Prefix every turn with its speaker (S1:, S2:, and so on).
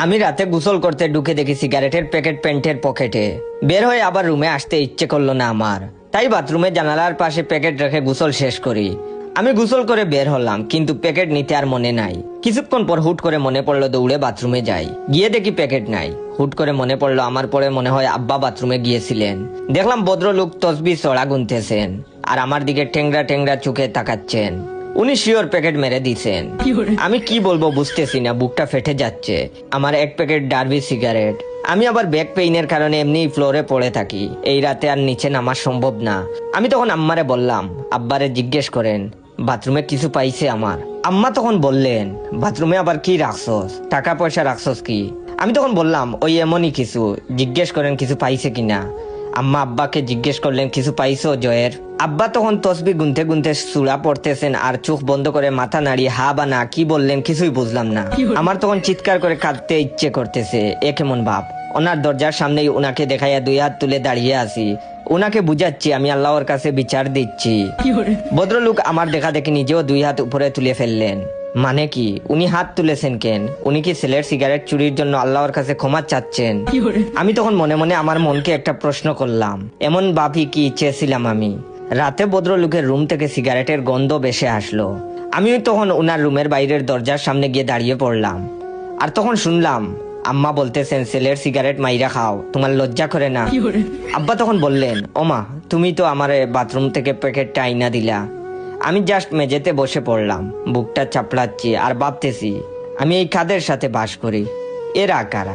S1: আমি রাতে গোসল করতে ঢুকে দেখি সিগারেটের প্যাকেট প্যান্টের পকেটে। বের হয়ে আবার রুমে আসতে ইচ্ছে করলো না আমার, তাই বাথরুমে জানালার পাশে প্যাকেট রেখে গোসল শেষ করি। আমি গোসল করে বের হলাম, কিন্তু প্যাকেট নিতে আর মনে নাই। কিছুক্ষণ পর হুট করে মনে পড়লো দৌড়ে বাথরুমে যাই, গিয়ে দেখি প্যাকেট নাই। হুট করে মনে পড়লো আমার, পরে মনে হয় আব্বা বাথরুমে গিয়েছিলেন। দেখলাম ভদ্রলোক তসবিহ ছড়া গুনতেছেন আর আমার দিকে টেংরা টেংরা চোখে তাকাচ্ছেন। উনি শিওর প্যাকেট মেরে দিছেন। আমি কি বলবো বুঝতেছি না, বুকটা ফেটে যাচ্ছে। আমার এক প্যাকেট ডার্বি সিগারেট। আমি আবার ব্যাক পেইনের কারণে এমনি ফ্লোরে পড়ে থাকি, এই রাতে আর নিচে নামা সম্ভব না। আমি তখন আম্মারে বললাম, আব্বারে জিজ্ঞেস করেন বাথরুমে কিছু পাইছে আমার। আম্মা তখন বললেন, বাথরুমে আবার কি রাখছস, টাকা পয়সা রাখছস কি? আমি তখন বললাম, ওই এমনই কিছু, জিজ্ঞেস করেন কিছু পাইছে কিনা। আম্মা আব্বাকে জিজ্ঞেস করলেন, কিছু পাইছো জয়ের? আব্বা তখন তসবি গুনতে গুনতে সূরা পড়তেছেন আর চোখ বন্ধ করে মাথা নাড়িয়ে হা বা না কি বললেন কিছুই বুঝলাম না। আমার তখন চিৎকার করে কাঁদতে ইচ্ছে করতেছে। এ কেমন ভাব? ওনার দরজার সামনেই ওনাকে দেখাইয়া 2 হাত তুলে দাঁড়িয়ে আছি। ওনাকে বুঝাচ্ছি আমি আল্লাহর কাছে বিচার দিচ্ছি। ভদ্রলোক আমার দেখা দেখি নিজেও 2 হাত উপরে তুলে ফেললেন। মানে কি? উনি হাত তুলেছেন কেন? উনি কি ছেলের সিগারেট চুরির জন্য আল্লাহর কাছে ক্ষমা চাচ্ছেন? আমি তখন মনে মনে আমার মনকে একটা প্রশ্ন করলাম, এমন ভাবি কি চেয়েছিলাম আমি? রাতে ভদ্রলোকের রুম থেকে সিগারেটের গন্ধ ভেসে আসলো। আমি তখন ওনার রুমের বাইরের দরজার সামনে গিয়ে দাঁড়িয়ে পড়লাম। আর তখন শুনলাম আম্মা বলতেছেন, ছেলের সিগারেট মাইরা খাও, তোমার লজ্জা করে না? আব্বা তখন বললেন, ওমা তুমি তো আমার বাথরুম থেকে প্যাকেটটা আইনা দিলা। আমি জাস্ট মেঝেতে বসে পড়লাম, বুকটা চাপড়াচ্ছি আর ভাবতেছি আমি এই কাদের সাথে বাস করি, এরা কারা?